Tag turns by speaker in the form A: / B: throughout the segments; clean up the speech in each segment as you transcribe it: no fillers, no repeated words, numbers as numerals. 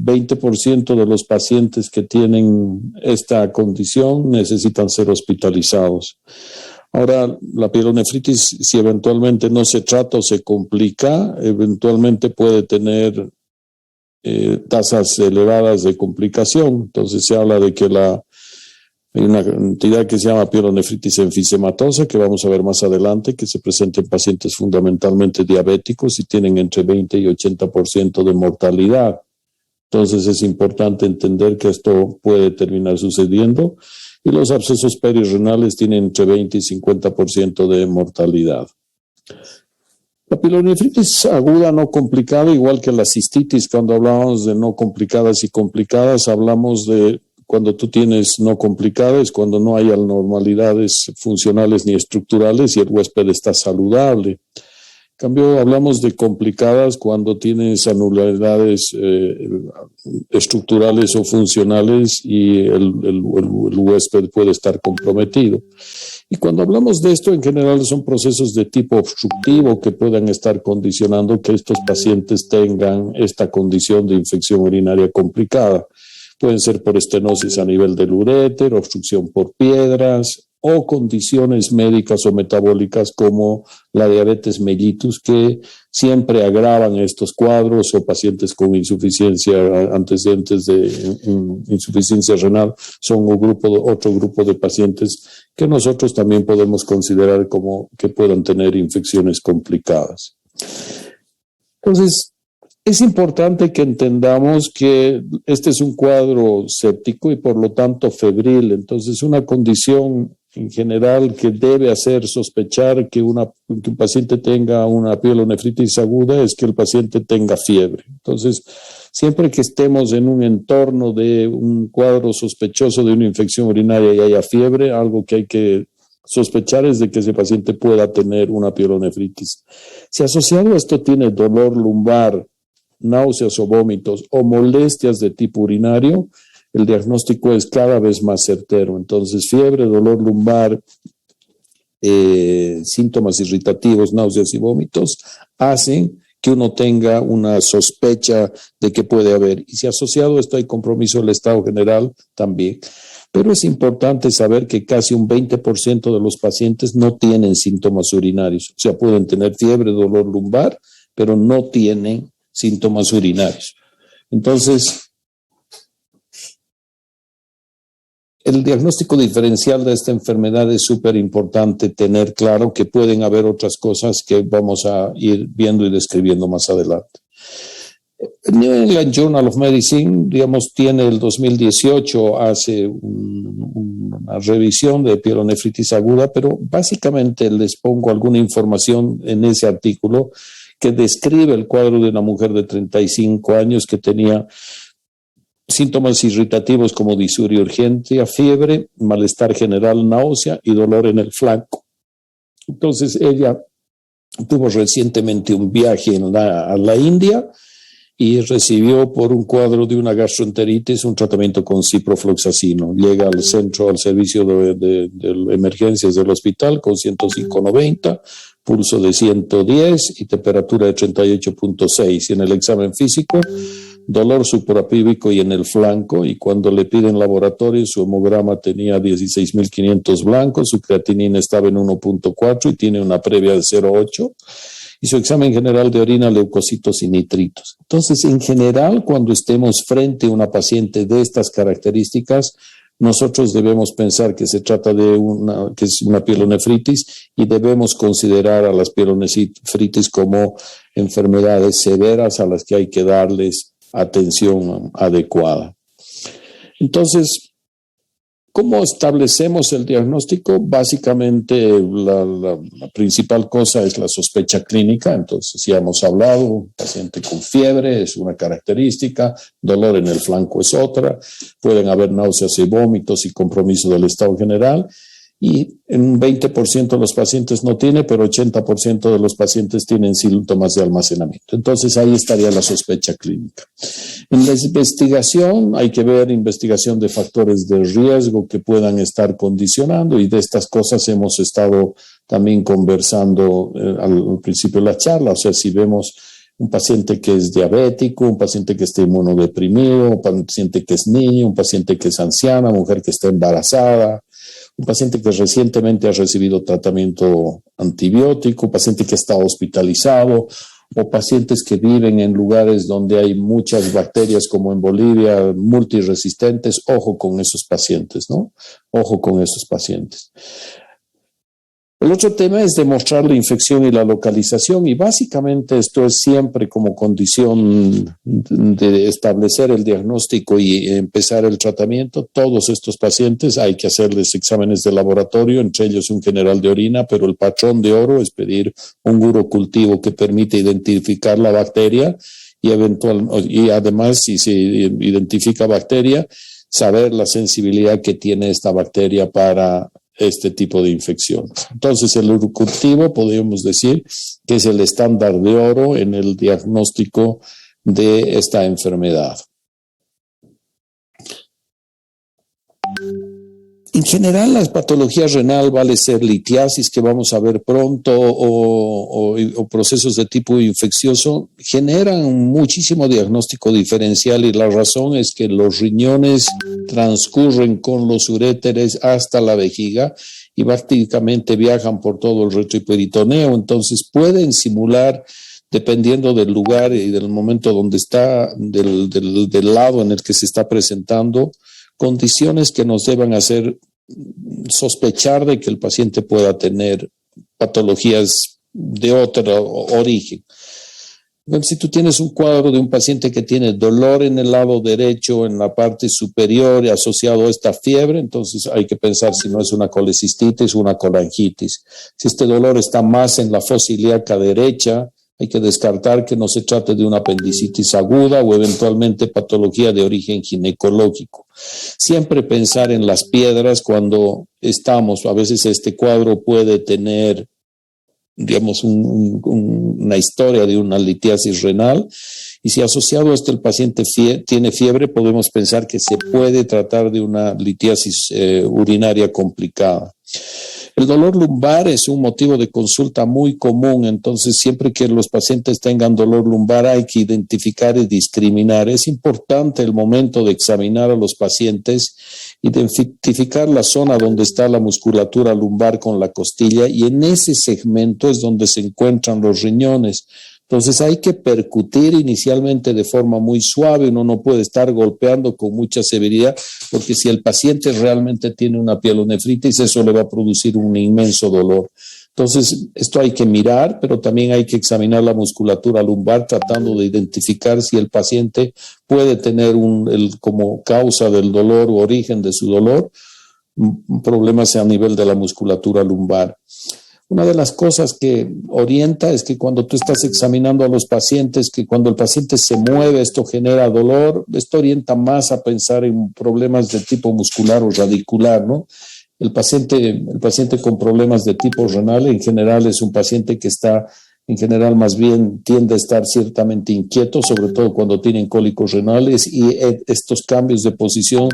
A: 20% de los pacientes que tienen esta condición necesitan ser hospitalizados. Ahora, la pielonefritis, si eventualmente no se trata o se complica, eventualmente puede tener tasas elevadas de complicación. Entonces se habla de que hay una entidad que se llama pielonefritis enfisematosa, que vamos a ver más adelante, que se presenta en pacientes fundamentalmente diabéticos y tienen entre 20 y 80% de mortalidad. Entonces es importante entender que esto puede terminar sucediendo, y los abscesos perirrenales tienen entre 20 y 50% de mortalidad. La pielonefritis aguda no complicada, igual que la cistitis, cuando hablamos de no complicadas y complicadas, hablamos de cuando tú tienes no complicadas, cuando no hay anormalidades funcionales ni estructurales y el huésped está saludable. En cambio, hablamos de complicadas cuando tienes anormalidades estructurales o funcionales y el huésped puede estar comprometido. Y cuando hablamos de esto, en general son procesos de tipo obstructivo que puedan estar condicionando que estos pacientes tengan esta condición de infección urinaria complicada. Pueden ser por estenosis a nivel del uréter, obstrucción por piedras o condiciones médicas o metabólicas como la diabetes mellitus, que siempre agravan estos cuadros, o pacientes con insuficiencia, antecedentes de insuficiencia renal, son otro grupo de pacientes que nosotros también podemos considerar como que puedan tener infecciones complicadas. Entonces, es importante que entendamos que este es un cuadro séptico y por lo tanto febril. Entonces, una condición en general que debe hacer sospechar que un paciente tenga una pielonefritis aguda es que el paciente tenga fiebre. Entonces, siempre que estemos en un entorno de un cuadro sospechoso de una infección urinaria y haya fiebre, algo que hay que sospechar es de que ese paciente pueda tener una pielonefritis. Si asociado a esto tiene dolor lumbar, náuseas o vómitos o molestias de tipo urinario, el diagnóstico es cada vez más certero. Entonces, fiebre, dolor lumbar, síntomas irritativos, náuseas y vómitos hacen que uno tenga una sospecha de que puede haber. Y si asociado a esto hay compromiso del estado general, también. Pero es importante saber que casi un 20% de los pacientes no tienen síntomas urinarios. O sea, pueden tener fiebre, dolor lumbar, pero no tienen síntomas urinarios. Entonces, el diagnóstico diferencial de esta enfermedad es súper importante tener claro, que pueden haber otras cosas que vamos a ir viendo y describiendo más adelante. El New England Journal of Medicine, digamos, tiene el 2018, hace una revisión de pielonefritis aguda, pero básicamente les pongo alguna información en ese artículo que describe el cuadro de una mujer de 35 años que tenía síntomas irritativos como disuria urgente, fiebre, malestar general, náusea y dolor en el flanco. Entonces ella tuvo recientemente un viaje a la India y recibió por un cuadro de una gastroenteritis un tratamiento con ciprofloxacino. Llega al servicio de emergencias del hospital con 105/90, pulso de 110 y temperatura de 38.6. Y en el examen físico, dolor suprapúbico y en el flanco, y cuando le piden laboratorio, su hemograma tenía 16.500 blancos, su creatinina estaba en 1.4 y tiene una previa de 0.8, y su examen general de orina, leucocitos y nitritos. Entonces, en general, cuando estemos frente a una paciente de estas características, nosotros debemos pensar que se trata de que es una pielonefritis, y debemos considerar a las pielonefritis como enfermedades severas a las que hay que darles atención adecuada. Entonces, ¿cómo establecemos el diagnóstico? Básicamente, la principal cosa es la sospecha clínica. Entonces, ya hemos hablado, paciente con fiebre es una característica, dolor en el flanco es otra, pueden haber náuseas y vómitos y compromiso del estado general. Y en un 20% de los pacientes no tiene, pero 80% de los pacientes tienen síntomas de almacenamiento. Entonces ahí estaría la sospecha clínica. En la investigación hay que ver investigación de factores de riesgo que puedan estar condicionando, y de estas cosas hemos estado también conversando al principio de la charla. O sea, si vemos un paciente que es diabético, un paciente que está inmunodeprimido, un paciente que es niño, un paciente que es anciana, mujer que está embarazada, un paciente que recientemente ha recibido tratamiento antibiótico, un paciente que está hospitalizado, o pacientes que viven en lugares donde hay muchas bacterias, como en Bolivia, multiresistentes. Ojo con esos pacientes, ¿no? Ojo con esos pacientes. El otro tema es demostrar la infección y la localización, y básicamente esto es siempre como condición de establecer el diagnóstico y empezar el tratamiento. Todos estos pacientes hay que hacerles exámenes de laboratorio, entre ellos un general de orina, pero el patrón de oro es pedir un urocultivo que permite identificar la bacteria y además, si se identifica bacteria, saber la sensibilidad que tiene esta bacteria para este tipo de infecciones. Entonces, el urocultivo podríamos decir que es el estándar de oro en el diagnóstico de esta enfermedad. En general, las patologías renal, vale ser litiasis, que vamos a ver pronto, o procesos de tipo infeccioso, generan muchísimo diagnóstico diferencial, y la razón es que los riñones transcurren con los uréteres hasta la vejiga y prácticamente viajan por todo el retrohiperitoneo. Entonces pueden simular, dependiendo del lugar y del momento donde está, del lado en el que se está presentando, condiciones que nos deban hacer sospechar de que el paciente pueda tener patologías de otro origen. Si tú tienes un cuadro de un paciente que tiene dolor en el lado derecho, en la parte superior, asociado a esta fiebre, entonces hay que pensar si no es una colecistitis o una colangitis. Si este dolor está más en la fosa ilíaca derecha, hay que descartar que no se trate de una apendicitis aguda o eventualmente patología de origen ginecológico. Siempre pensar en las piedras cuando estamos, a veces este cuadro puede tener, digamos, una historia de una litiasis renal, y si asociado a esto el paciente tiene fiebre, podemos pensar que se puede tratar de una litiasis urinaria complicada. El dolor lumbar es un motivo de consulta muy común, entonces siempre que los pacientes tengan dolor lumbar hay que identificar y discriminar. Es importante el momento de examinar a los pacientes, identificar la zona donde está la musculatura lumbar con la costilla, y en ese segmento es donde se encuentran los riñones. Entonces hay que percutir inicialmente de forma muy suave, uno no puede estar golpeando con mucha severidad, porque si el paciente realmente tiene una pielonefritis, eso le va a producir un inmenso dolor. Entonces, esto hay que mirar, pero también hay que examinar la musculatura lumbar, tratando de identificar si el paciente puede tener como causa del dolor o origen de su dolor, problemas a nivel de la musculatura lumbar. Una de las cosas que orienta es que cuando tú estás examinando a los pacientes, que cuando el paciente se mueve, esto genera dolor. Esto orienta más a pensar en problemas de tipo muscular o radicular, ¿no? El paciente con problemas de tipo renal en general es un paciente que está, en general, más bien tiende a estar ciertamente inquieto, sobre todo cuando tienen cólicos renales, y estos cambios de posición,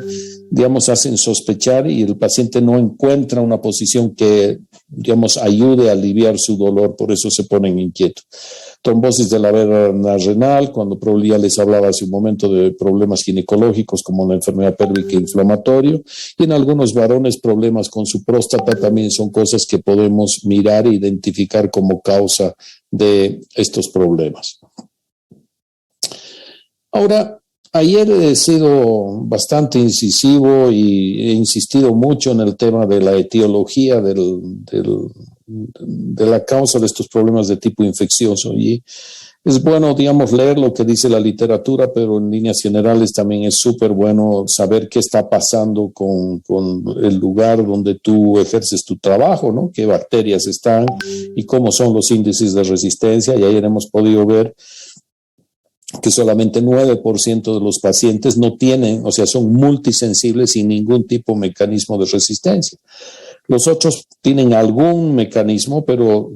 A: digamos, hacen sospechar, y el paciente no encuentra una posición que, digamos, ayude a aliviar su dolor, por eso se ponen inquietos. Trombosis de la vena renal, cuando ya les hablaba hace un momento de problemas ginecológicos como la enfermedad pélvica inflamatoria, y en algunos varones problemas con su próstata, también son cosas que podemos mirar e identificar como causa de estos problemas. Ahora, ayer he sido bastante incisivo y he insistido mucho en el tema de la etiología de la causa de estos problemas de tipo infeccioso, y es bueno, digamos, leer lo que dice la literatura, pero en líneas generales también es súper bueno saber qué está pasando con el lugar donde tú ejerces tu trabajo, ¿no? Qué bacterias están y cómo son los índices de resistencia. Y ayer hemos podido ver que solamente 9% de los pacientes no tienen, o sea, son multisensibles sin ningún tipo de mecanismo de resistencia. Los otros tienen algún mecanismo, pero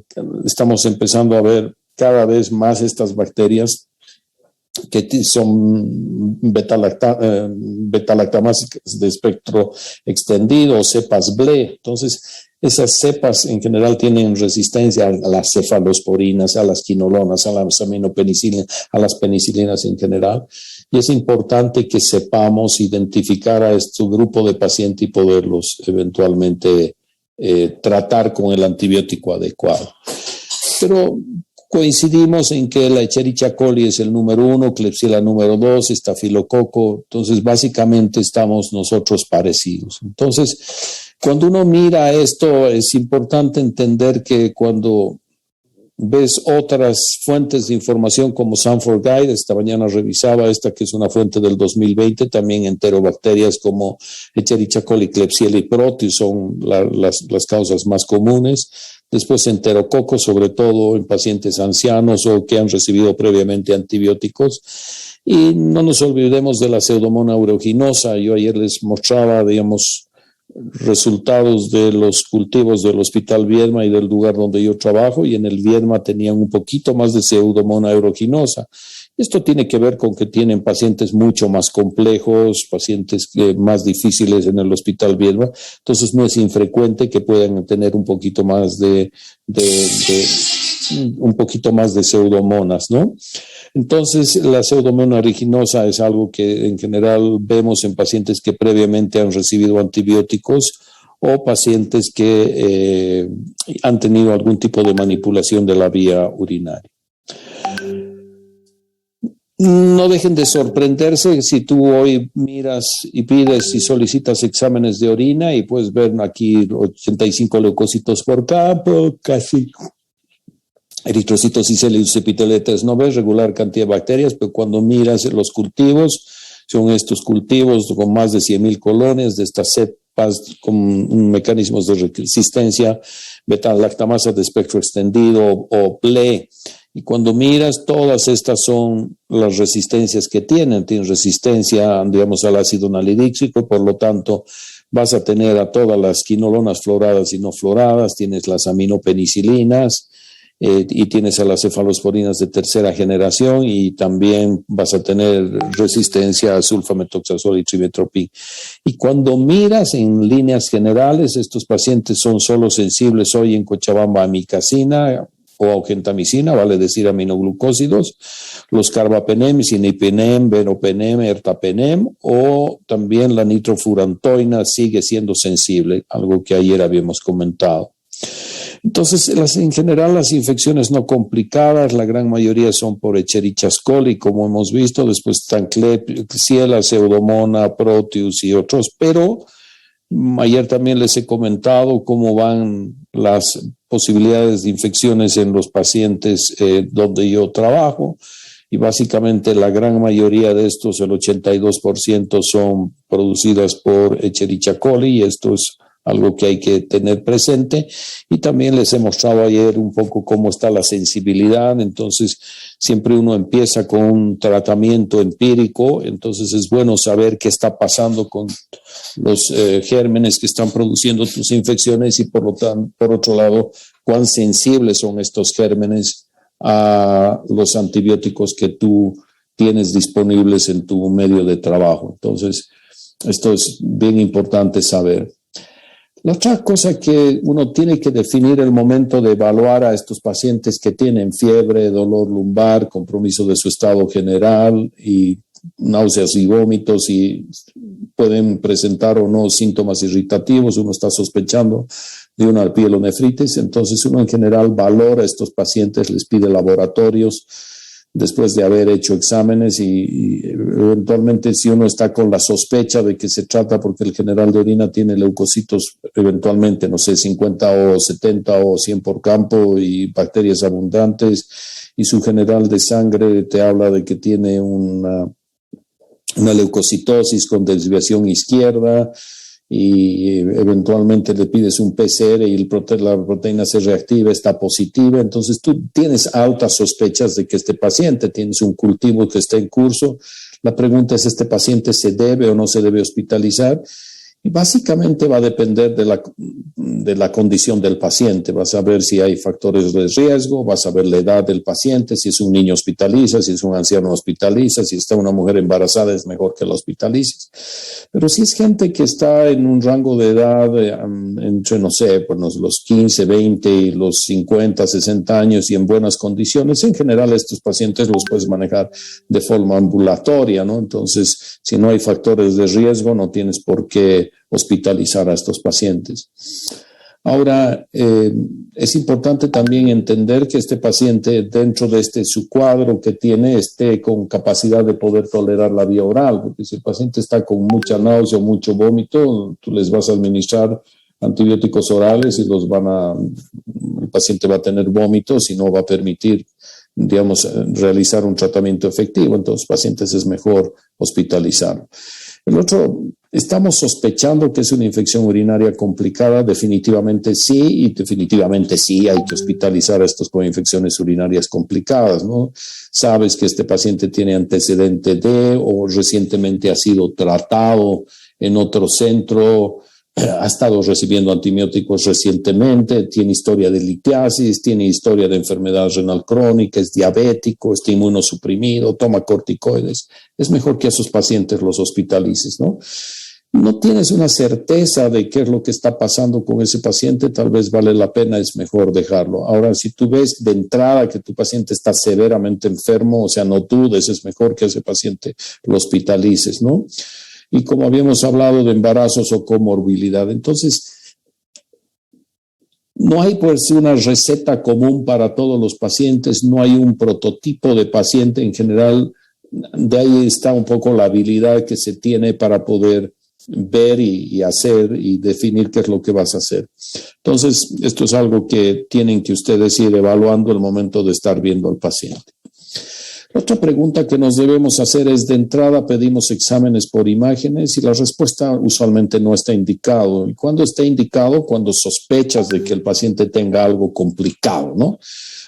A: estamos empezando a ver cada vez más estas bacterias que son beta-lactamásicas de espectro extendido, o cepas BLE. Entonces, Esas cepas en general tienen resistencia a las cefalosporinas, a las quinolonas, a las aminopenicilinas, a las penicilinas en general. Y es importante que sepamos identificar a este grupo de pacientes y poderlos eventualmente tratar con el antibiótico adecuado. Pero coincidimos en que la Escherichia coli es el número 1, Klebsiella número 2, estafilococo. Entonces, básicamente estamos nosotros parecidos. Entonces, cuando uno mira esto, es importante entender que cuando ves otras fuentes de información como Sanford Guide, esta mañana revisaba esta que es una fuente del 2020, también enterobacterias como Escherichia coli, Klebsiella y Proteus son las causas más comunes. Después enterococo, sobre todo en pacientes ancianos o que han recibido previamente antibióticos. Y no nos olvidemos de la Pseudomonas aeruginosa. Yo ayer les mostraba, digamos, resultados de los cultivos del Hospital Viedma y del lugar donde yo trabajo, y en el Viedma tenían un poquito más de Pseudomonas aeruginosa. Esto tiene que ver con que tienen pacientes mucho más complejos, pacientes más difíciles en el Hospital Viedma, entonces no es infrecuente que puedan tener un poquito más de pseudomonas, ¿no? Entonces, la Pseudomonas aeruginosa es algo que en general vemos en pacientes que previamente han recibido antibióticos o pacientes que han tenido algún tipo de manipulación de la vía urinaria. No dejen de sorprenderse si tú hoy miras y pides y solicitas exámenes de orina y puedes ver aquí 85 leucocitos por campo, casi eritrocitos y células epiteliales. No ves regular cantidad de bacterias, pero cuando miras los cultivos, son estos cultivos con más de 100,000 colonias de estas cepas con mecanismos de resistencia, beta-lactamasa de espectro extendido o PLE. Y cuando miras, todas estas son las resistencias que tienen. Tienen resistencia, digamos, al ácido nalidíxico, por lo tanto, vas a tener a todas las quinolonas floradas y no floradas, tienes las aminopenicilinas, y tienes a las cefalosporinas de tercera generación, y también vas a tener resistencia a sulfamethoxazol y trimethoprim. Y cuando miras en líneas generales, estos pacientes son solo sensibles hoy en Cochabamba a amicacina o gentamicina, vale decir aminoglucósidos, los carbapenem, sinipenem, veropenem, ertapenem, o también la nitrofurantoína sigue siendo sensible, algo que ayer habíamos comentado. Entonces, en general, las infecciones no complicadas, la gran mayoría son por Escherichia coli, como hemos visto. Después están Klebsiella, Pseudomonas, Proteus y otros, pero ayer también les he comentado cómo van las posibilidades de infecciones en los pacientes donde yo trabajo, y básicamente la gran mayoría de estos, el 82%, son producidas por Escherichia coli, y esto es algo que hay que tener presente. Y también les he mostrado ayer un poco cómo está la sensibilidad. Entonces, siempre uno empieza con un tratamiento empírico, entonces es bueno saber qué está pasando con los gérmenes que están produciendo tus infecciones, y por otro lado, cuán sensibles son estos gérmenes a los antibióticos que tú tienes disponibles en tu medio de trabajo. Entonces, esto es bien importante saber. La otra cosa que uno tiene que definir el momento de evaluar a estos pacientes que tienen fiebre, dolor lumbar, compromiso de su estado general y náuseas y vómitos, y pueden presentar o no síntomas irritativos, uno está sospechando de una pielonefritis. Entonces uno en general valora a estos pacientes, les pide laboratorios después de haber hecho exámenes, y eventualmente si uno está con la sospecha de que se trata, porque el general de orina tiene leucocitos eventualmente, no sé, 50 o 70 o 100 por campo y bacterias abundantes, y su general de sangre te habla de que tiene una leucocitosis con desviación izquierda, y eventualmente le pides un PCR y la proteína C reactiva está positiva, entonces tú tienes altas sospechas de que este paciente tienes un cultivo que está en curso. La pregunta es, ¿este paciente se debe o no se debe hospitalizar? Y básicamente va a depender de la condición del paciente. Vas a ver si hay factores de riesgo, vas a ver la edad del paciente, si es un niño hospitaliza, si es un anciano hospitaliza, si está una mujer embarazada es mejor que la hospitalices. Pero si es gente que está en un rango de edad entre, no sé, pues los 15, 20 y los 50, 60 años y en buenas condiciones, en general estos pacientes los puedes manejar de forma ambulatoria, ¿no? Entonces, si no hay factores de riesgo, no tienes por qué hospitalizar a estos pacientes. Ahora, es importante también entender que este paciente, dentro de su cuadro que tiene, esté con capacidad de poder tolerar la vía oral, porque si el paciente está con mucha náusea o mucho vómito, tú les vas a administrar antibióticos orales y el paciente va a tener vómitos y no va a permitir, digamos, realizar un tratamiento efectivo. Entonces, pacientes es mejor hospitalizar. El otro, estamos sospechando que es una infección urinaria complicada, definitivamente sí, y definitivamente sí hay que hospitalizar a estos con infecciones urinarias complicadas, ¿no? Sabes que este paciente tiene antecedente de o recientemente ha sido tratado en otro centro, ha estado recibiendo antibióticos recientemente, tiene historia de litiasis, tiene historia de enfermedad renal crónica, es diabético, está inmunosuprimido, toma corticoides. Es mejor que a esos pacientes los hospitalices, ¿no? No tienes una certeza de qué es lo que está pasando con ese paciente, tal vez vale la pena, es mejor dejarlo. Ahora, si tú ves de entrada que tu paciente está severamente enfermo, o sea, no dudes, es mejor que a ese paciente lo hospitalices, ¿no? Y como habíamos hablado de embarazos o comorbilidad, entonces no hay pues una receta común para todos los pacientes, no hay un prototipo de paciente en general. De ahí está un poco la habilidad que se tiene para poder ver y hacer y definir qué es lo que vas a hacer. Entonces, esto es algo que tienen que ustedes ir evaluando al momento de estar viendo al paciente. Otra pregunta que nos debemos hacer es, de entrada pedimos exámenes por imágenes y la respuesta usualmente no está indicado. ¿Y cuándo está indicado? Cuando sospechas de que el paciente tenga algo complicado, ¿no?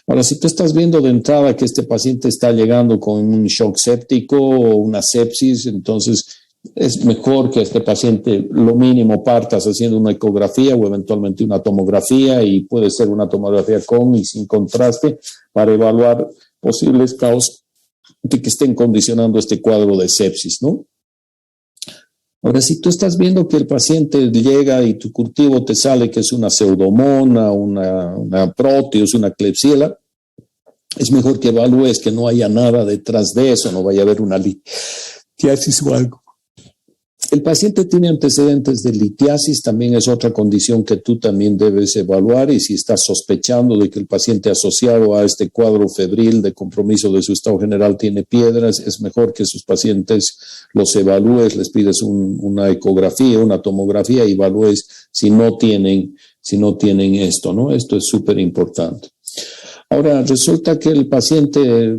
A: Ahora, si tú estás viendo de entrada que este paciente está llegando con un shock séptico o una sepsis, entonces es mejor que este paciente lo mínimo partas haciendo una ecografía o eventualmente una tomografía, y puede ser una tomografía con y sin contraste para evaluar posibles causas de que estén condicionando este cuadro de sepsis, ¿no? Ahora, si tú estás viendo que el paciente llega y tu cultivo te sale que es una pseudomona, una proteus, una Klebsiella, es mejor que evalúes que no haya nada detrás de eso, no vaya a haber una litiasis o algo. El paciente tiene antecedentes de litiasis, también es otra condición que tú también debes evaluar, y si estás sospechando de que el paciente asociado a este cuadro febril de compromiso de su estado general tiene piedras, es mejor que sus pacientes los evalúes, les pides una ecografía, una tomografía y evalúes si no tienen esto, ¿no? Esto es súper importante. Ahora, resulta que el paciente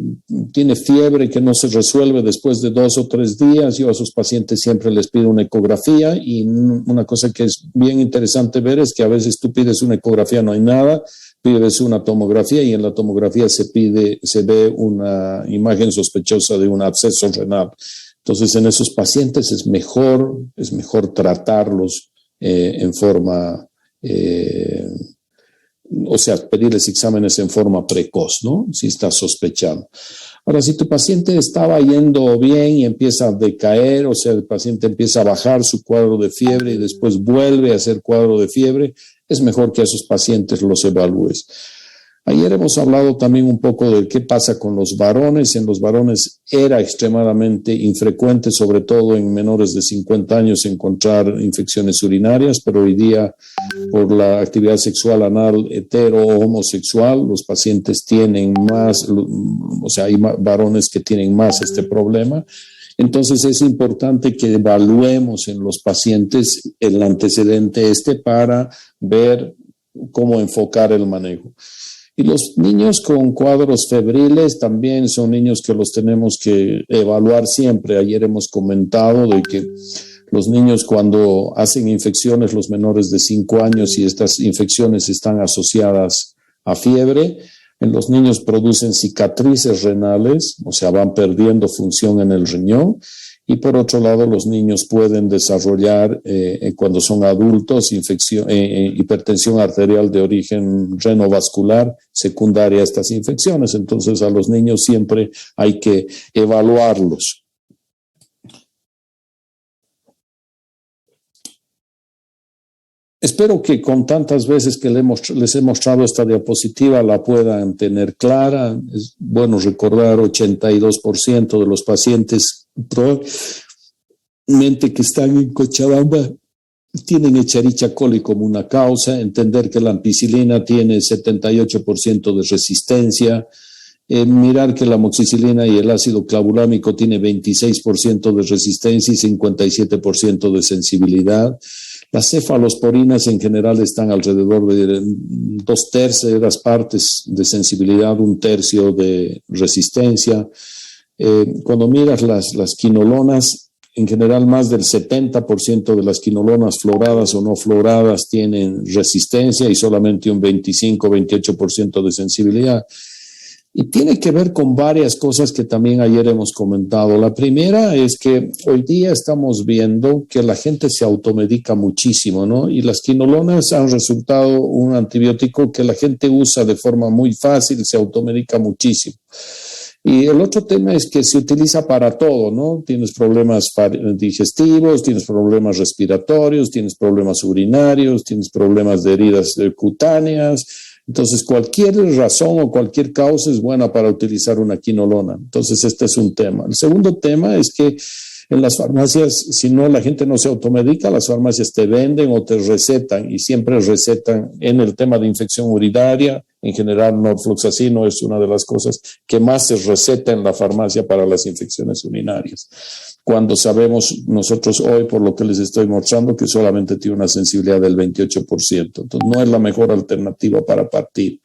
A: tiene fiebre que no se resuelve después de 2 o 3 días. Yo a sus pacientes siempre les pido una ecografía, y una cosa que es bien interesante ver es que a veces tú pides una ecografía, no hay nada, pides una tomografía y en la tomografía se ve una imagen sospechosa de un absceso renal. Entonces, en esos pacientes es mejor tratarlos en forma... o sea, pedirles exámenes en forma precoz, ¿no? Si estás sospechando. Ahora, si tu paciente estaba yendo bien y empieza a decaer, o sea, el paciente empieza a bajar su cuadro de fiebre y después vuelve a hacer cuadro de fiebre, es mejor que a esos pacientes los evalúes. Ayer hemos hablado también un poco de qué pasa con los varones. En los varones era extremadamente infrecuente, sobre todo en menores de 50 años, encontrar infecciones urinarias, pero hoy día, por la actividad sexual anal hetero o homosexual, los pacientes tienen más, o sea, hay varones que tienen más este problema. Entonces es importante que evaluemos en los pacientes el antecedente para ver cómo enfocar el manejo. Y los niños con cuadros febriles también son niños que los tenemos que evaluar siempre. Ayer hemos comentado de que los niños, cuando hacen infecciones, los menores de 5 años, y estas infecciones están asociadas a fiebre, en los niños producen cicatrices renales, o sea, van perdiendo función en el riñón, Y por otro lado, los niños pueden desarrollar, cuando son adultos, hipertensión arterial de origen renovascular secundaria a estas infecciones. Entonces, a los niños siempre hay que evaluarlos. Espero que con tantas veces que les he mostrado esta diapositiva la puedan tener clara. Es bueno recordar 82% de los pacientes probablemente que están en Cochabamba tienen Escherichia coli como una causa, entender que la ampicilina tiene 78% de resistencia, mirar que la amoxicilina y el ácido clavulámico tiene 26% de resistencia y 57% de sensibilidad. Las cefalosporinas en general están alrededor de 2/3 partes de sensibilidad, 1/3 de resistencia. Cuando miras las quinolonas, en general más del 70% de las quinolonas floradas o no floradas tienen resistencia y solamente un 25-28% de sensibilidad. Y tiene que ver con varias cosas que también ayer hemos comentado. La primera es que hoy día estamos viendo que la gente se automedica muchísimo, ¿no? Y las quinolonas han resultado un antibiótico que la gente usa de forma muy fácil, se automedica muchísimo. Y el otro tema es que se utiliza para todo, ¿no? Tienes problemas digestivos, tienes problemas respiratorios, tienes problemas urinarios, tienes problemas de heridas cutáneas. Entonces, cualquier razón o cualquier causa es buena para utilizar una quinolona. Entonces, este es un tema. El segundo tema es que en las farmacias, si no, la gente no se automedica, las farmacias te venden o te recetan y siempre recetan en el tema de infección urinaria. En general, norfloxacino es una de las cosas que más se receta en la farmacia para las infecciones urinarias. Cuando sabemos nosotros hoy, por lo que les estoy mostrando, que solamente tiene una sensibilidad del 28%. Entonces, no es la mejor alternativa para partir.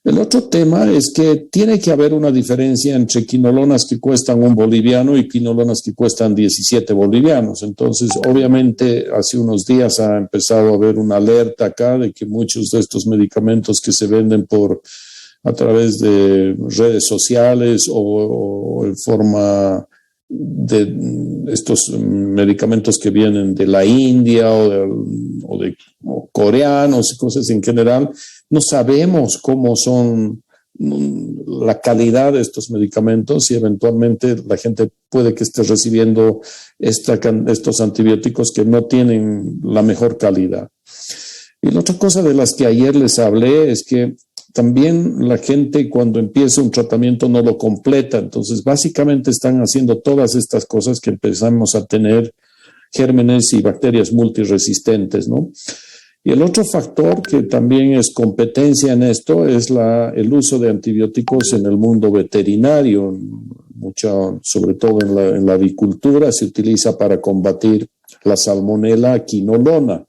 A: El otro tema es que tiene que haber una diferencia entre quinolonas que cuestan 1 boliviano y quinolonas que cuestan 17 bolivianos. Entonces, obviamente, hace unos días ha empezado a haber una alerta acá de que muchos de estos medicamentos que se venden a través de redes sociales o en forma de estos medicamentos que vienen de la India o coreanos y cosas en general, no sabemos cómo son la calidad de estos medicamentos y eventualmente la gente puede que esté recibiendo estos antibióticos que no tienen la mejor calidad. Y la otra cosa de las que ayer les hablé es que también la gente cuando empieza un tratamiento no lo completa. Entonces, básicamente están haciendo todas estas cosas que empezamos a tener gérmenes y bacterias multiresistentes, ¿no? Y el otro factor que también es competencia en esto es el uso de antibióticos en el mundo veterinario. Sobre todo en la avicultura, se utiliza para combatir la salmonela quinolona.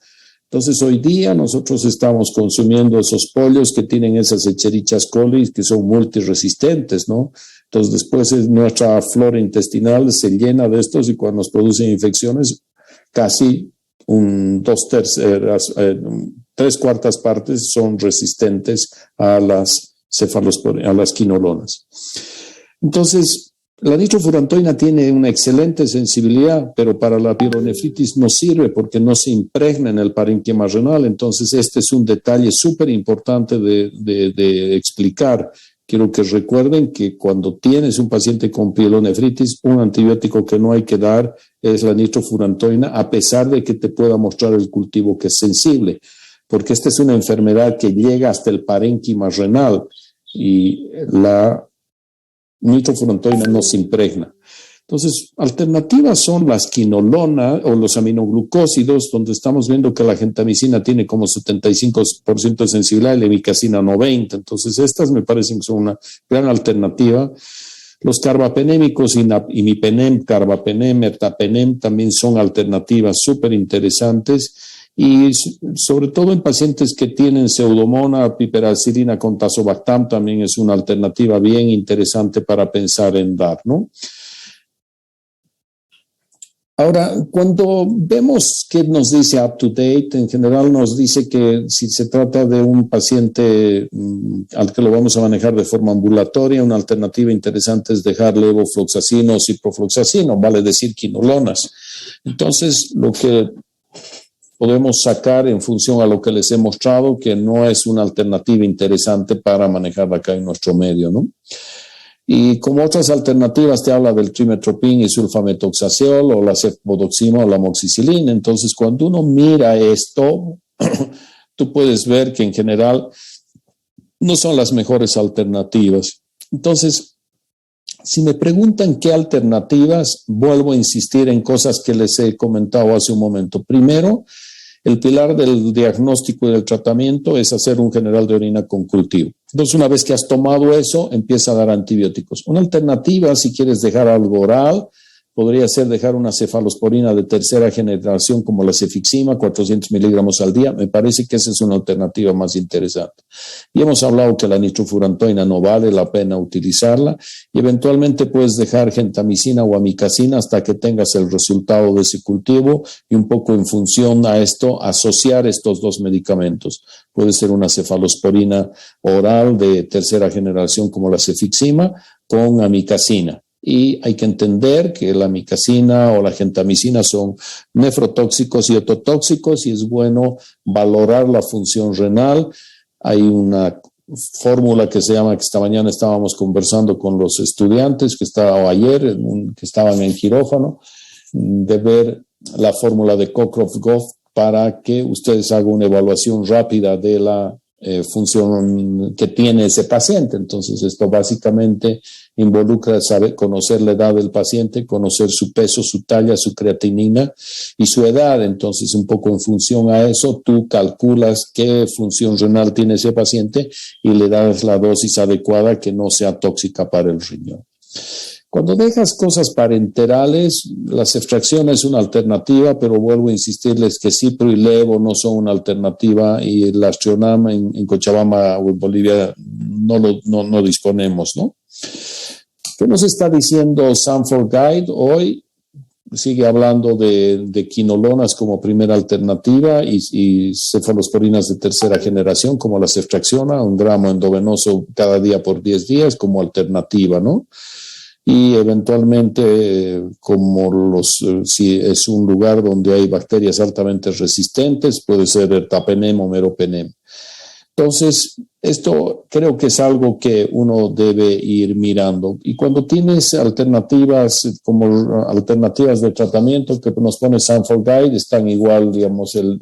A: Entonces, hoy día nosotros estamos consumiendo esos pollos que tienen esas Escherichia coli que son multiresistentes, ¿no? Entonces, después nuestra flora intestinal se llena de estos y cuando nos producen infecciones, casi 3/4 partes son resistentes a las quinolonas. Entonces, la nitrofurantoína tiene una excelente sensibilidad, pero para la pielonefritis no sirve porque no se impregna en el parénquima renal. Entonces, este es un detalle súper importante de explicar. Quiero que recuerden que cuando tienes un paciente con pielonefritis, un antibiótico que no hay que dar es la nitrofurantoína, a pesar de que te pueda mostrar el cultivo que es sensible, porque esta es una enfermedad que llega hasta el parénquima renal y la nitrofurantoína no se impregna. Entonces, alternativas son las quinolonas o los aminoglucósidos, donde estamos viendo que la gentamicina tiene como 75% de sensibilidad y la emicacina 90%. Entonces, estas me parecen que son una gran alternativa. Los carbapenémicos, imipenem, carbapenem, ertapenem, también son alternativas súper interesantes. Y sobre todo en pacientes que tienen pseudomonas, piperacilina con tazobactam también es una alternativa bien interesante para pensar en dar, ¿no? Ahora, cuando vemos que nos dice up to date, en general nos dice que si se trata de un paciente al que lo vamos a manejar de forma ambulatoria, una alternativa interesante es dejar levofloxacino o ciprofloxacino, vale decir quinolonas. Entonces, lo que podemos sacar en función a lo que les he mostrado, que no es una alternativa interesante para manejar acá en nuestro medio, ¿no? Y como otras alternativas te habla del trimethoprim y sulfametoxaceol o la cefpodoxima o la amoxicilina. Entonces, cuando uno mira esto, tú puedes ver que en general no son las mejores alternativas. Entonces, si me preguntan qué alternativas, vuelvo a insistir en cosas que les he comentado hace un momento. Primero, el pilar del diagnóstico y del tratamiento es hacer un general de orina con cultivo. Entonces, una vez que has tomado eso, empieza a dar antibióticos. Una alternativa, si quieres dejar algo oral, podría ser dejar una cefalosporina de tercera generación como la cefixima, 400 miligramos al día. Me parece que esa es una alternativa más interesante. Y hemos hablado que la nitrofurantoína no vale la pena utilizarla y eventualmente puedes dejar gentamicina o amicacina hasta que tengas el resultado de ese cultivo y un poco en función a esto asociar estos dos medicamentos. Puede ser una cefalosporina oral de tercera generación como la cefixima con amicacina. Y hay que entender que la amicacina o la gentamicina son nefrotóxicos y ototóxicos y es bueno valorar la función renal. Hay una fórmula que se llama, que esta mañana estábamos conversando con los estudiantes o ayer, que estaban en quirófano, de ver la fórmula de Cockcroft-Goff para que ustedes hagan una evaluación rápida de la función que tiene ese paciente. Entonces, esto básicamente involucra conocer la edad del paciente, conocer su peso, su talla, su creatinina y su edad. Entonces, un poco en función a eso, tú calculas qué función renal tiene ese paciente y le das la dosis adecuada que no sea tóxica para el riñón. Cuando dejas cosas parenterales, la ceftriaxona es una alternativa, pero vuelvo a insistirles que cipro y levo no son una alternativa y el Astrionam en Cochabamba o en Bolivia no disponemos, ¿no? ¿Qué nos está diciendo Sanford Guide hoy? Sigue hablando de quinolonas como primera alternativa y cefalosporinas de tercera generación como la ceftriaxona, 1 gramo endovenoso cada día por 10 días como alternativa, ¿no? Y eventualmente, si es un lugar donde hay bacterias altamente resistentes, puede ser ertapenem o meropenem. Entonces, esto creo que es algo que uno debe ir mirando. Y cuando tienes alternativas como alternativas de tratamiento que nos pone Sanford Guide, están igual, digamos, el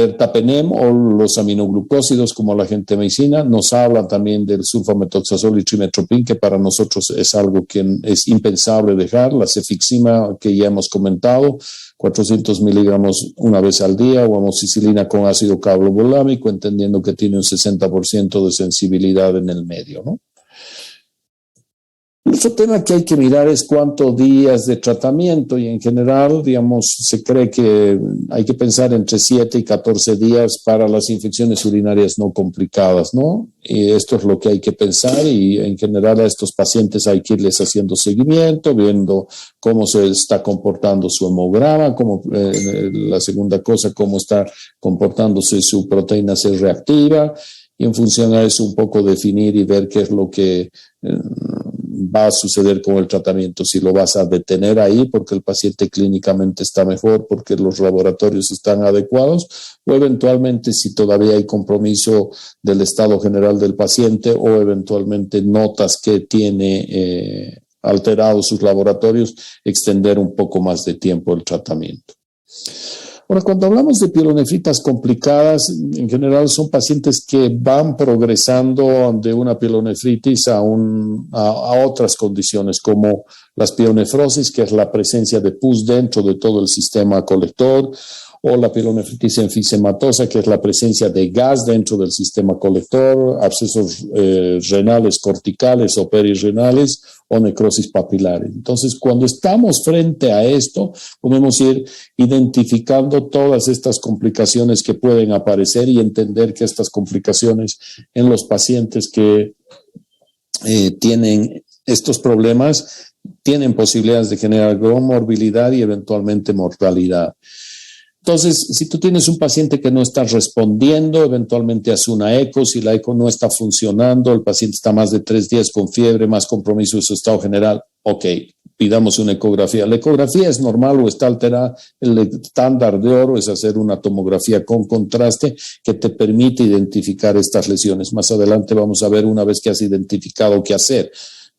A: ertapenem o los aminoglucósidos como la gentamicina. Nos habla también del sulfametoxazol y trimethoprim, que para nosotros es algo que es impensable dejar. La cefixima, que ya hemos comentado, 400 miligramos una vez al día, o amoxicilina con ácido carbovolámico, entendiendo que tiene un 60% de sensibilidad en el medio, ¿no? Otro tema que hay que mirar es cuántos días de tratamiento y en general, digamos, se cree que hay que pensar entre 7 y 14 días para las infecciones urinarias no complicadas, ¿no? Y esto es lo que hay que pensar y en general a estos pacientes hay que irles haciendo seguimiento, viendo cómo se está comportando su hemograma, la segunda cosa, cómo está comportándose su proteína C reactiva y en función a eso un poco definir y ver qué es lo que va a suceder con el tratamiento, si lo vas a detener ahí porque el paciente clínicamente está mejor, porque los laboratorios están adecuados, o eventualmente si todavía hay compromiso del estado general del paciente o eventualmente notas que tiene alterados sus laboratorios, extender un poco más de tiempo el tratamiento. Ahora, cuando hablamos de pielonefritas complicadas, en general son pacientes que van progresando de una pielonefritis a otras condiciones, como las pielonefrosis, que es la presencia de pus dentro de todo el sistema colector, o la pielonefritis enfisematosa, que es la presencia de gas dentro del sistema colector, abscesos renales corticales o perirrenales, o necrosis papilares. Entonces, cuando estamos frente a esto, podemos ir identificando todas estas complicaciones que pueden aparecer y entender que estas complicaciones en los pacientes que tienen estos problemas tienen posibilidades de generar comorbilidad y eventualmente mortalidad. Entonces, si tú tienes un paciente que no está respondiendo, eventualmente haz una eco. Si la eco no está funcionando, el paciente está más de 3 días con fiebre, más compromiso de su estado general, ok, pidamos una ecografía. La ecografía es normal o está alterada. El estándar de oro es hacer una tomografía con contraste que te permite identificar estas lesiones. Más adelante vamos a ver, una vez que has identificado qué hacer.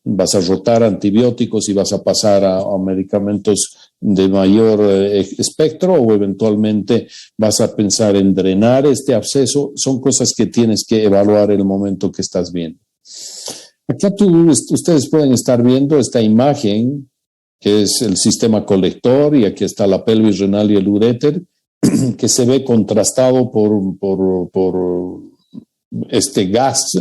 A: Vas a rotar antibióticos y vas a pasar a medicamentos de mayor espectro, o eventualmente vas a pensar en drenar este absceso. Son cosas que tienes que evaluar en el momento que estás viendo. Acá ustedes pueden estar viendo esta imagen, que es el sistema colector, y aquí está la pelvis renal y el uréter, que se ve contrastado por este gas.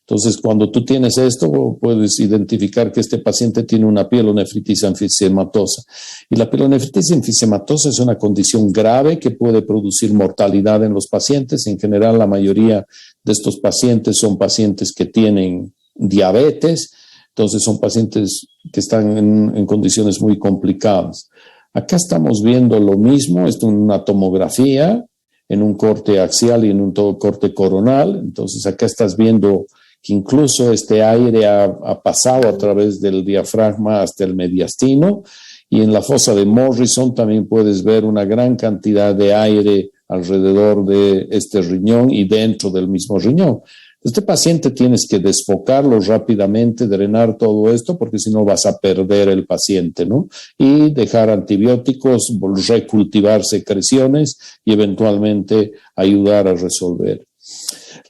A: Entonces, cuando tú tienes esto, puedes identificar que este paciente tiene una pielonefritis enfisematosa. Y la pielonefritis enfisematosa es una condición grave que puede producir mortalidad en los pacientes. En general, la mayoría de estos pacientes son pacientes que tienen diabetes. Entonces, son pacientes que están en condiciones muy complicadas. Acá estamos viendo lo mismo. Esto es una tomografía en un corte axial y en un corte coronal. Entonces, acá estás viendo que incluso este aire ha pasado a través del diafragma hasta el mediastino, y en la fosa de Morrison también puedes ver una gran cantidad de aire alrededor de este riñón y dentro del mismo riñón. Este paciente tienes que desfocarlo rápidamente, drenar todo esto, porque si no vas a perder el paciente, ¿no? Y dejar antibióticos, recultivar secreciones y eventualmente ayudar a resolver.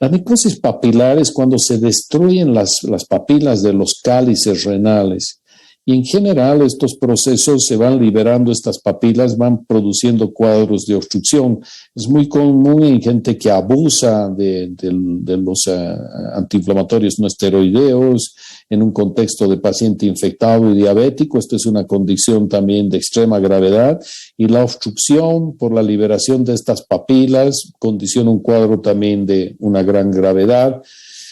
A: La necrosis papilar es cuando se destruyen las papilas de los cálices renales, y en general estos procesos se van liberando, estas papilas van produciendo cuadros de obstrucción. Es muy común en gente que abusa de los antiinflamatorios no esteroideos, en un contexto de paciente infectado y diabético. Esto es una condición también de extrema gravedad, y la obstrucción por la liberación de estas papilas condiciona un cuadro también de una gran gravedad.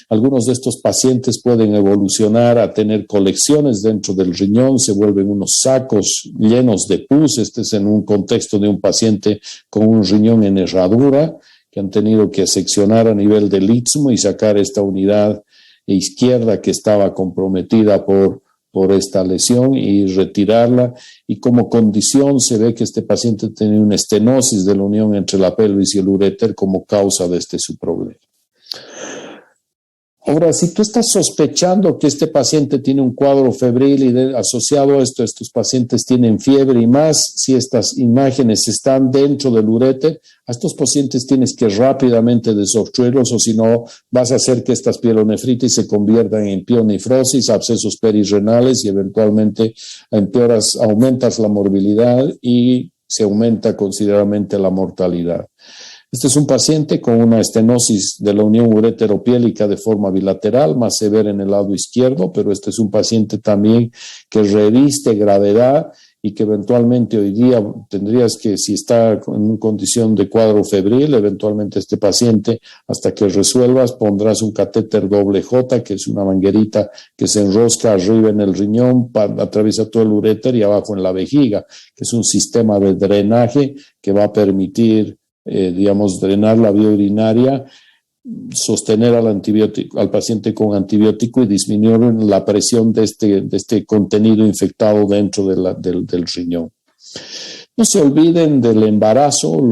A: Algunos de estos pacientes pueden evolucionar a tener colecciones dentro del riñón, se vuelven unos sacos llenos de pus. Este es en un contexto de un paciente con un riñón en herradura, que han tenido que seccionar a nivel del istmo y sacar esta unidad izquierda que estaba comprometida por esta lesión y retirarla. Y como condición se ve que este paciente tiene una estenosis de la unión entre la pelvis y el uréter como causa de su problema. Ahora, si tú estás sospechando que este paciente tiene un cuadro febril y asociado a esto, estos pacientes tienen fiebre, y más si estas imágenes están dentro del uréter, a estos pacientes tienes que rápidamente desobstruirlos, o si no vas a hacer que estas pielonefritis se conviertan en pielonefrosis, abscesos perirrenales, y eventualmente aumentas la morbilidad y se aumenta considerablemente la mortalidad. Este es un paciente con una estenosis de la unión ureteropiélica de forma bilateral, más severa en el lado izquierdo, pero este es un paciente también que reviste gravedad y que eventualmente hoy día tendrías que, si está en una condición de cuadro febril, eventualmente este paciente, hasta que resuelvas, pondrás un catéter doble J, que es una manguerita que se enrosca arriba en el riñón, atraviesa todo el uréter y abajo en la vejiga, que es un sistema de drenaje que va a permitir drenar la vía urinaria, sostener al paciente con antibiótico y disminuir la presión de este contenido infectado dentro del riñón. No se olviden del embarazo.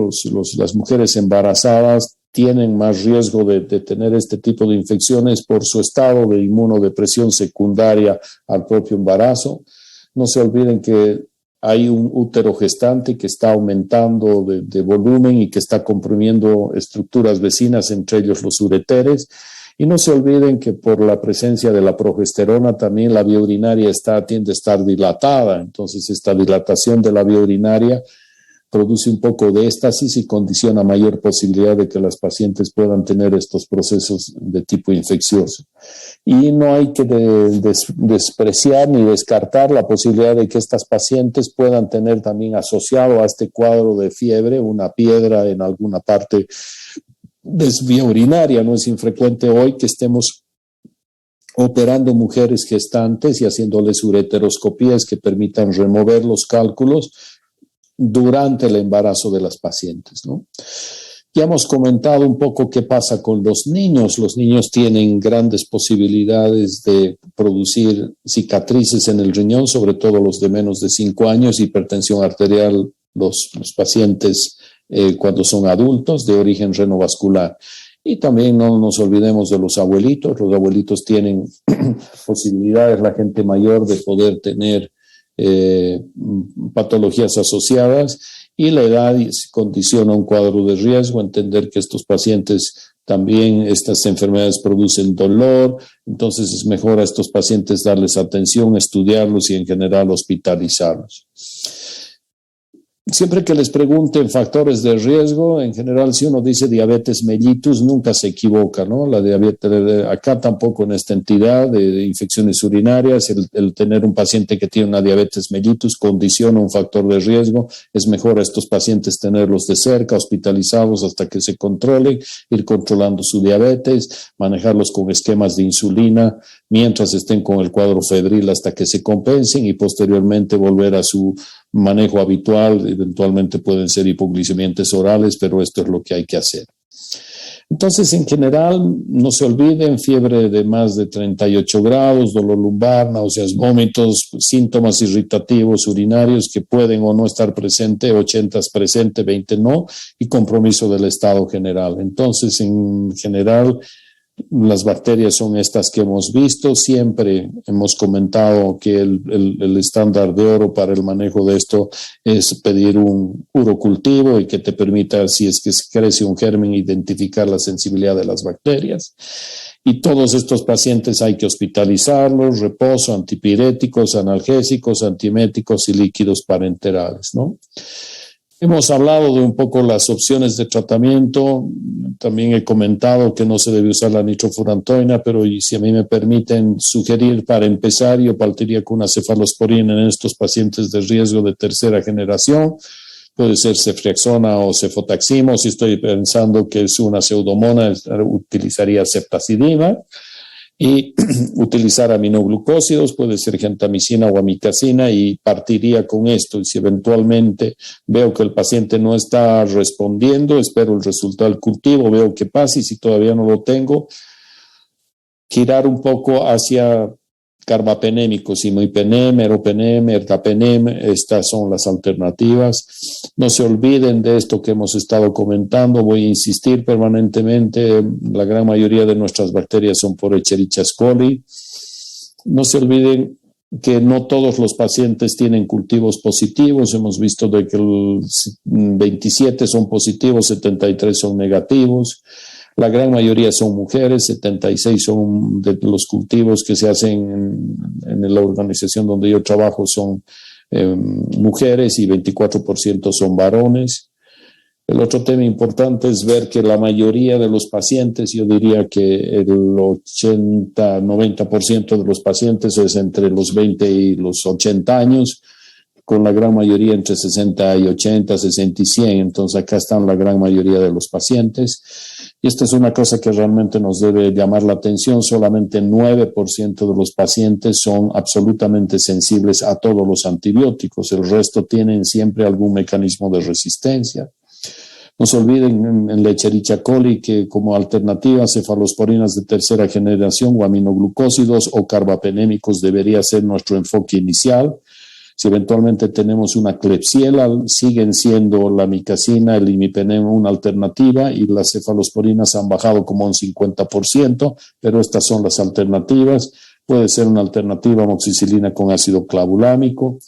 A: Las mujeres embarazadas tienen más riesgo de tener este tipo de infecciones por su estado de inmunodepresión secundaria al propio embarazo. No se olviden que hay un útero gestante que está aumentando de volumen y que está comprimiendo estructuras vecinas, entre ellos los ureteres. Y no se olviden que por la presencia de la progesterona también la vía urinaria tiende a estar dilatada. Entonces, esta dilatación de la vía urinaria produce un poco de éstasis y condiciona mayor posibilidad de que las pacientes puedan tener estos procesos de tipo infeccioso. Y no hay que despreciar ni descartar la posibilidad de que estas pacientes puedan tener también asociado a este cuadro de fiebre una piedra en alguna parte de su vía urinaria. No es infrecuente hoy que estemos operando mujeres gestantes y haciéndoles ureteroscopías que permitan remover los cálculos durante el embarazo de las pacientes, ¿no? Ya hemos comentado un poco qué pasa con los niños. Los niños tienen grandes posibilidades de producir cicatrices en el riñón, sobre todo los de menos de 5 años, hipertensión arterial, los pacientes cuando son adultos de origen renovascular. Y también no nos olvidemos de los abuelitos. Los abuelitos tienen posibilidades, la gente mayor, de poder tener patologías asociadas, y la edad condiciona un cuadro de riesgo. Entender que estos pacientes también, estas enfermedades producen dolor, entonces es mejor a estos pacientes darles atención, estudiarlos y en general hospitalizarlos. Siempre que les pregunten factores de riesgo, en general, si uno dice diabetes mellitus, nunca se equivoca, ¿no? La diabetes, acá tampoco en esta entidad de infecciones urinarias, el tener un paciente que tiene una diabetes mellitus condiciona un factor de riesgo. Es mejor a estos pacientes tenerlos de cerca, hospitalizados hasta que se controlen, ir controlando su diabetes, manejarlos con esquemas de insulina mientras estén con el cuadro febril hasta que se compensen, y posteriormente volver a su manejo habitual. Eventualmente pueden ser hipoglicemiantes orales, pero esto es lo que hay que hacer. Entonces, en general, no se olviden: fiebre de más de 38 grados, dolor lumbar, náuseas, vómitos, síntomas irritativos urinarios que pueden o no estar presente, 80 presente, 20 no, y compromiso del estado general. Entonces, en general, las bacterias son estas que hemos visto. Siempre hemos comentado que el estándar de oro para el manejo de esto es pedir un urocultivo y que te permita, si es que crece un germen, identificar la sensibilidad de las bacterias. Y todos estos pacientes hay que hospitalizarlos, reposo, antipiréticos, analgésicos, antieméticos y líquidos parenterales, ¿no? Hemos hablado de un poco las opciones de tratamiento. También he comentado que no se debe usar la nitrofurantoína, pero si a mí me permiten sugerir, para empezar, yo partiría con una cefalosporina en estos pacientes de riesgo de tercera generación. Puede ser ceftriaxona o cefotaxima, o si estoy pensando que es una pseudomona, utilizaría ceftazidima. Y utilizar aminoglucósidos, puede ser gentamicina o amikacina, y partiría con esto. Y si eventualmente veo que el paciente no está respondiendo, espero el resultado del cultivo, veo qué pasa, y si todavía no lo tengo, girar un poco hacia carbapenémicos, imipenem, meropenem, ertapenem. Estas son las alternativas. No se olviden de esto que hemos estado comentando. Voy a insistir permanentemente: la gran mayoría de nuestras bacterias son por Escherichia coli. No se olviden que no todos los pacientes tienen cultivos positivos. Hemos visto de que 27 son positivos, 73 son negativos. La gran mayoría son mujeres, 76 son de los cultivos que se hacen en la organización donde yo trabajo, son mujeres, y 24% son varones. El otro tema importante es ver que la mayoría de los pacientes, yo diría que el 80-90% de los pacientes es entre los 20 y los 80 años, con la gran mayoría entre 60 y 80, 60 y 100. Entonces acá están la gran mayoría de los pacientes. Y esta es una cosa que realmente nos debe llamar la atención: solamente 9% de los pacientes son absolutamente sensibles a todos los antibióticos. El resto tienen siempre algún mecanismo de resistencia. No se olviden en la Escherichia coli que como alternativa, cefalosporinas de tercera generación o aminoglucósidos o carbapenémicos debería ser nuestro enfoque inicial. Si eventualmente tenemos una Klebsiella, siguen siendo la amikacina, el imipenem una alternativa, y las cefalosporinas han bajado como un 50%, pero estas son las alternativas. Puede ser una alternativa amoxicilina con ácido clavulámico.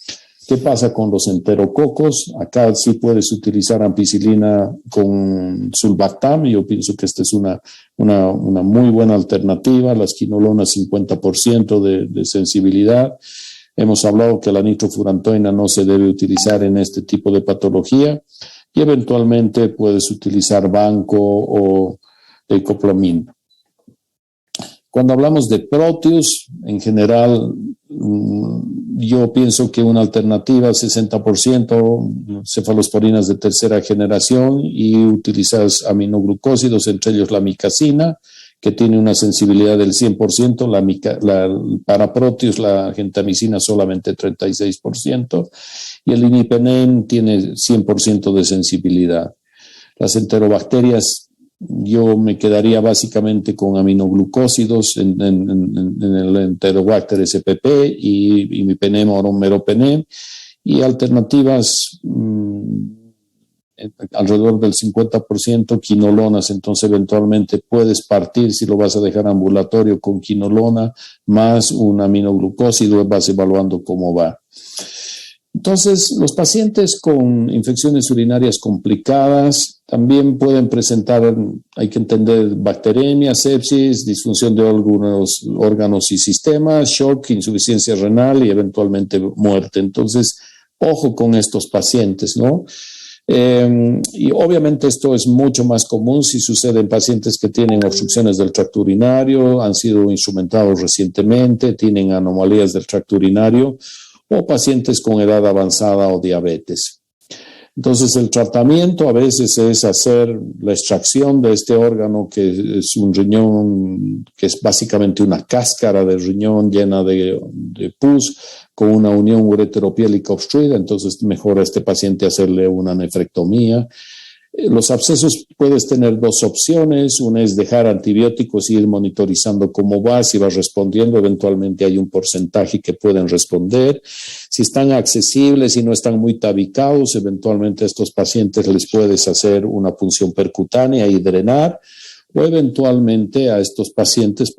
A: ¿Qué pasa con los enterococos? Acá sí puedes utilizar ampicilina con sulbactam. Yo pienso que esta es una muy buena alternativa. Las quinolonas, 50% de sensibilidad. Hemos hablado que la nitrofurantoína no se debe utilizar en este tipo de patología, y eventualmente puedes utilizar banco o eicoplamina. Cuando hablamos de Proteus, en general, yo pienso que una alternativa, 60% cefalosporinas de tercera generación, y utilizas aminoglucósidos, entre ellos la amikacina, que tiene una sensibilidad del 100%, para Proteus la gentamicina solamente 36%, y el imipenem tiene 100% de sensibilidad. Las enterobacterias, yo me quedaría básicamente con aminoglucósidos en el Enterobacter spp y imipenem o meropenem, y alternativas alrededor del 50% quinolonas. Entonces eventualmente puedes partir, si lo vas a dejar ambulatorio, con quinolona más un aminoglucósido, vas evaluando cómo va. Entonces, los pacientes con infecciones urinarias complicadas también pueden presentar, hay que entender, bacteremia, sepsis, disfunción de algunos órganos y sistemas, shock, insuficiencia renal y eventualmente muerte. Entonces, ojo con estos pacientes, ¿no? Y obviamente esto es mucho más común si sucede en pacientes que tienen obstrucciones del tracto urinario, han sido instrumentados recientemente, tienen anomalías del tracto urinario, o pacientes con edad avanzada o diabetes. Entonces, el tratamiento a veces es hacer la extracción de este órgano, que es un riñón, que es básicamente una cáscara de riñón llena de pus, con una unión ureteropiélica obstruida. Entonces, mejor a este paciente hacerle una nefrectomía. Los abscesos puedes tener dos opciones. Una es dejar antibióticos y ir monitorizando cómo va, si va respondiendo. Eventualmente hay un porcentaje que pueden responder. Si están accesibles y no están muy tabicados, eventualmente a estos pacientes les puedes hacer una punción percutánea y drenar. O eventualmente a estos pacientes,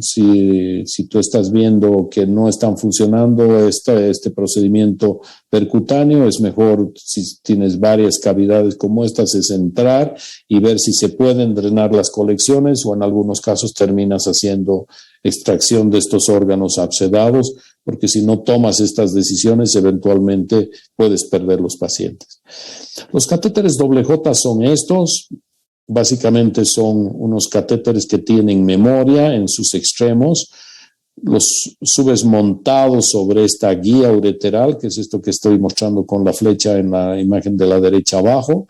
A: si tú estás viendo que no están funcionando este procedimiento percutáneo, es mejor, si tienes varias cavidades como estas, es entrar y ver si se pueden drenar las colecciones, o en algunos casos terminas haciendo extracción de estos órganos abscedados, porque si no tomas estas decisiones, eventualmente puedes perder los pacientes. Los catéteres WJ son estos. Básicamente son unos catéteres que tienen memoria en sus extremos. Los subes montados sobre esta guía ureteral, que es esto que estoy mostrando con la flecha en la imagen de la derecha abajo.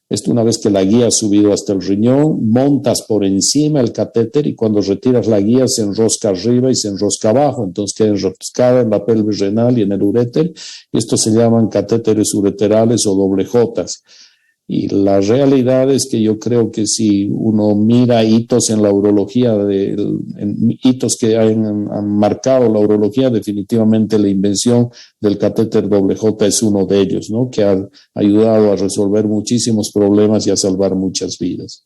A: Esto, una vez que la guía ha subido hasta el riñón, montas por encima el catéter, y cuando retiras la guía se enrosca arriba y se enrosca abajo. Entonces queda enroscada en la pelvis renal y en el uréter. Y estos se llaman catéteres ureterales o WJs. Y la realidad es que yo creo que si uno mira hitos en la urología, hitos que han marcado la urología, definitivamente la invención del catéter WJ es uno de ellos, ¿no? Que ha ayudado a resolver muchísimos problemas y a salvar muchas vidas.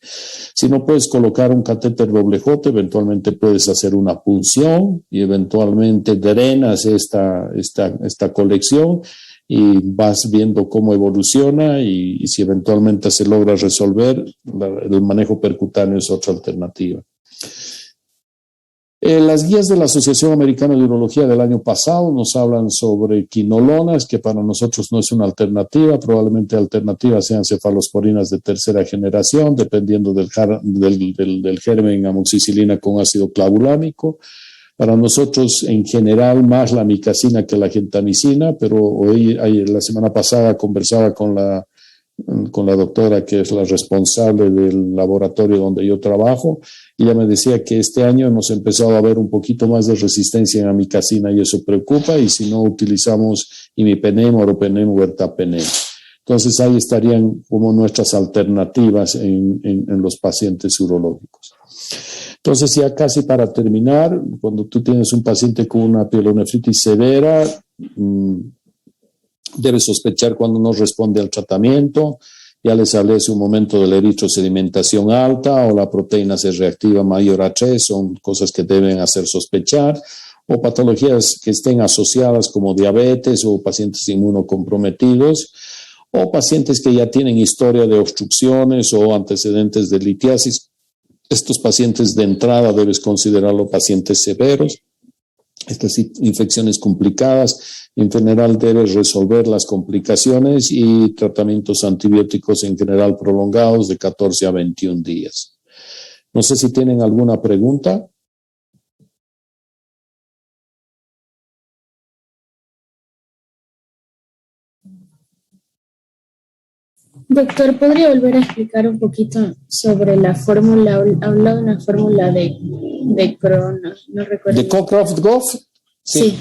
A: Si no puedes colocar un catéter WJ, eventualmente puedes hacer una punción y eventualmente drenas esta colección, y vas viendo cómo evoluciona, y si eventualmente se logra resolver, el manejo percutáneo es otra alternativa. Las guías de la Asociación Americana de Urología del año pasado nos hablan sobre quinolonas, que para nosotros no es una alternativa. Probablemente alternativas sean cefalosporinas de tercera generación, dependiendo del germen amoxicilina con ácido clavulánico. Para nosotros, en general, más la amicacina que la gentamicina, pero la semana pasada conversaba con la doctora, que es la responsable del laboratorio donde yo trabajo, y ella me decía que este año hemos empezado a ver un poquito más de resistencia en amicacina, y eso preocupa, y si no utilizamos imipenem, oropenem o ertapenem. Entonces ahí estarían como nuestras alternativas en los pacientes urológicos. Entonces, ya casi para terminar, cuando tú tienes un paciente con una pielonefritis severa, debes sospechar cuando no responde al tratamiento. Ya les hablé hace un momento de la eritrosedimentación alta o la proteína C reactiva mayor a 3, son cosas que deben hacer sospechar, o patologías que estén asociadas como diabetes o pacientes inmunocomprometidos, o pacientes que ya tienen historia de obstrucciones o antecedentes de litiasis. Estos pacientes de entrada debes considerarlos pacientes severos. Estas infecciones complicadas, en general debes resolver las complicaciones y tratamientos antibióticos en general prolongados de 14 a 21 días. No sé si tienen alguna pregunta.
B: Doctor, ¿podría volver a explicar un poquito sobre la fórmula? Habló de una fórmula de Cronos, no recuerdo.
A: ¿De Cockcroft-Goff?
B: Sí.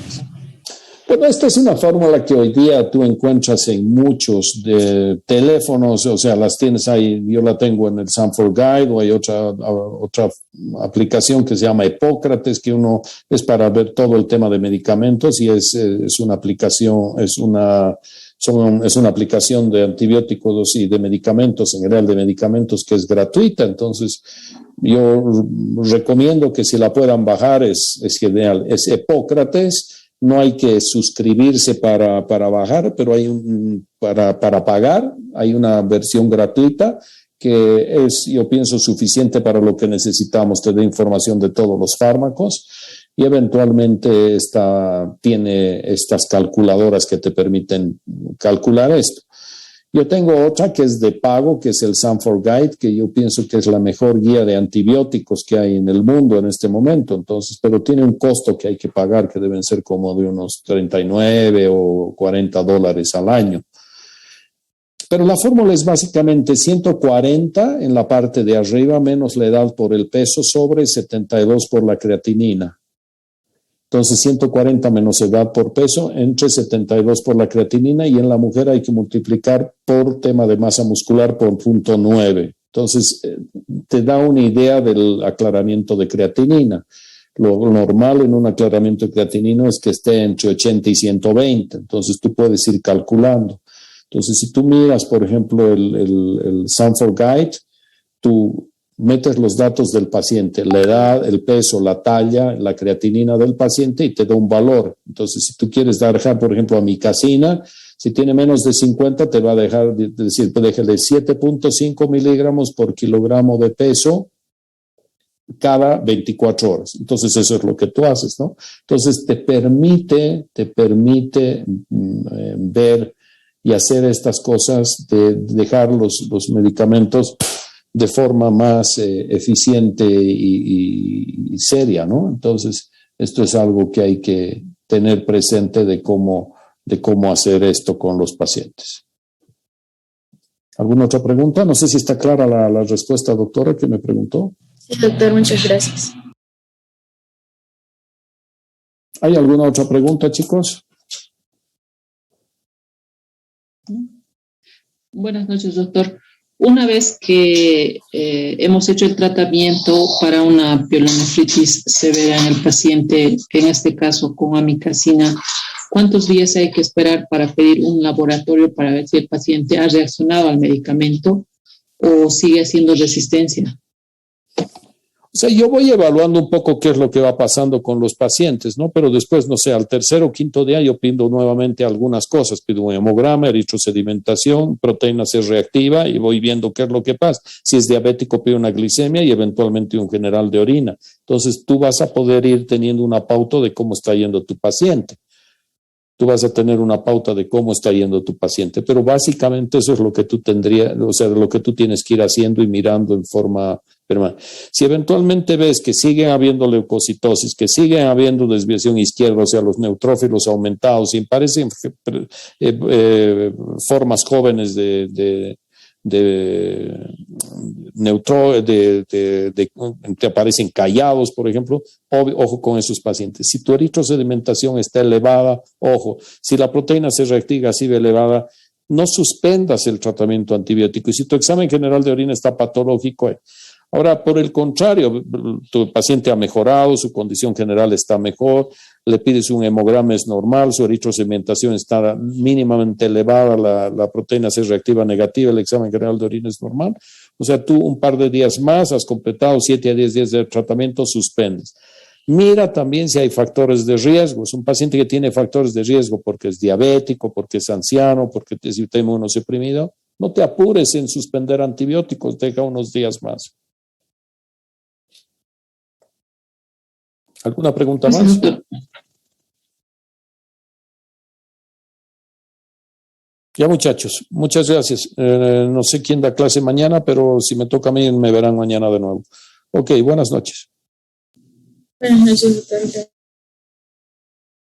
A: Bueno, esta es una fórmula que hoy día tú encuentras en muchos de teléfonos, o sea, las tienes ahí, yo la tengo en el Sanford Guide, o hay otra aplicación que se llama Hipócrates, que uno es para ver todo el tema de medicamentos y es una aplicación, es una aplicación de antibióticos y de medicamentos, en general de medicamentos, que es gratuita. Entonces, yo recomiendo que si la puedan bajar, es genial. Es Hipócrates. No hay que suscribirse para bajar, pero hay para pagar, hay una versión gratuita que es, yo pienso, suficiente para lo que necesitamos. Te da información de todos los fármacos y eventualmente tiene estas calculadoras que te permiten calcular esto. Yo tengo otra que es de pago, que es el Sanford Guide, que yo pienso que es la mejor guía de antibióticos que hay en el mundo en este momento. Entonces, pero tiene un costo que hay que pagar, que deben ser como de unos 39 o $40 al año. Pero la fórmula es básicamente 140 en la parte de arriba, menos la edad por el peso, sobre 72 por la creatinina. Entonces, 140 menos edad por peso, entre 72 por la creatinina, y en la mujer hay que multiplicar por tema de masa muscular por 0.9. Entonces, te da una idea del aclaramiento de creatinina. Lo normal en un aclaramiento de creatinina es que esté entre 80 y 120. Entonces, tú puedes ir calculando. Entonces, si tú miras, por ejemplo, el Sanford Guide, tú metes los datos del paciente, la edad, el peso, la talla, la creatinina del paciente y te da un valor. Entonces, si tú quieres dejar, por ejemplo, amicacina, si tiene menos de 50, te va a dejar, decir, déjale 7.5 miligramos por kilogramo de peso cada 24 horas. Entonces, eso es lo que tú haces, ¿no? Entonces, te permite ver y hacer estas cosas de dejar los medicamentos de forma más eficiente y seria, ¿no? Entonces, esto es algo que hay que tener presente de cómo hacer esto con los pacientes. ¿Alguna otra pregunta? No sé si está clara la respuesta, doctora, que me preguntó.
B: Sí, doctor, muchas gracias.
A: ¿Hay alguna otra pregunta, chicos?
C: Buenas noches, doctor. Una vez que hemos hecho el tratamiento para una pielonefritis severa en el paciente, en este caso con amicacina, ¿cuántos días hay que esperar para pedir un laboratorio para ver si el paciente ha reaccionado al medicamento o sigue haciendo resistencia?
A: O sea, yo voy evaluando un poco qué es lo que va pasando con los pacientes, ¿no? Pero después, no sé, al tercer o quinto día yo pido nuevamente algunas cosas. Pido un hemograma, eritrosedimentación, proteína C reactiva y voy viendo qué es lo que pasa. Si es diabético, pido una glicemia y eventualmente un general de orina. Entonces, tú vas a poder ir teniendo una pauta de cómo está yendo tu paciente. Tú vas a tener una pauta de cómo está yendo tu paciente, pero básicamente eso es lo que tú tendrías, o sea, lo que tú tienes que ir haciendo y mirando en forma permanente. Si eventualmente ves que siguen habiendo leucocitosis, que siguen habiendo desviación izquierda, o sea, los neutrófilos aumentados, y parecen formas jóvenes te aparecen callados, por ejemplo, ojo con esos pacientes. Si tu eritrosedimentación está elevada, ojo. Si la proteína C reactiva sigue elevada, no suspendas el tratamiento antibiótico. Y si tu examen general de orina está patológico, ahora, por el contrario, tu paciente ha mejorado, su condición general está mejor, le pides un hemograma, es normal, su eritrosedimentación está mínimamente elevada, la proteína C reactiva negativa, el examen general de orina es normal. O sea, tú un par de días más, has completado 7 a 10 días de tratamiento, suspendes. Mira también si hay factores de riesgo. Es un paciente que tiene factores de riesgo porque es diabético, porque es anciano, porque es sistema inmunosuprimido. No te apures en suspender antibióticos, deja unos días más. ¿Alguna pregunta más? Ya, muchachos, muchas gracias. No sé quién da clase mañana, pero si me toca a mí, me verán mañana de nuevo. Ok, buenas noches.
B: Buenas noches, doctor.